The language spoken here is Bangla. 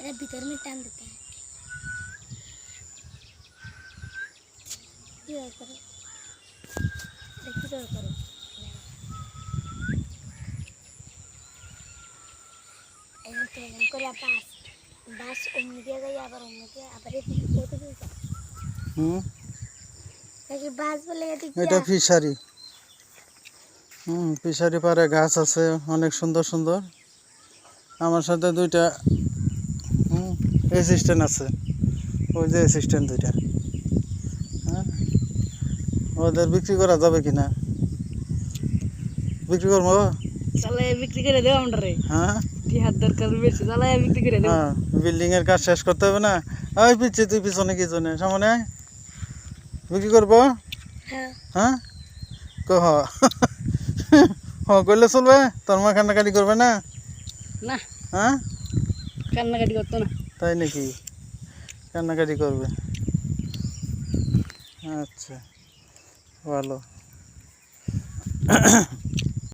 এর ভিতর में टान देते हैं ये करो देखिए तो करो ये तो हमको ला पास बस उम्मीद है या पर उम्मीद है अब ये तो দেখি বাস বলে এটা ফিশারি ফিশারি পারে গাছ আছে অনেক সুন্দর সুন্দর আমার সাথে দুইটা অ্যাসিস্ট্যান্ট আছে ওই যে অ্যাসিস্ট্যান্ট দুইটা ওদের বিক্রি করা যাবে কিনা বিক্রি করবো চলে বিক্রি করে দেব আমরা রে হ্যাঁ টিহার দরকার বেশি চলে বিক্রি করে দেব হ্যাঁ বিল্ডিং এর কাজ শেষ করতে হবে না ওই পিছে তুই পিছনে কি জন্য সামনে বিক্রি করবো হ্যাঁ কহ করলে চলবে তোর মা কান্নাকাটি করবে না না হ্যাঁ কান্নাকাটি করতো না তাই নাকি কান্নাকাটি করবে আচ্ছা ভালো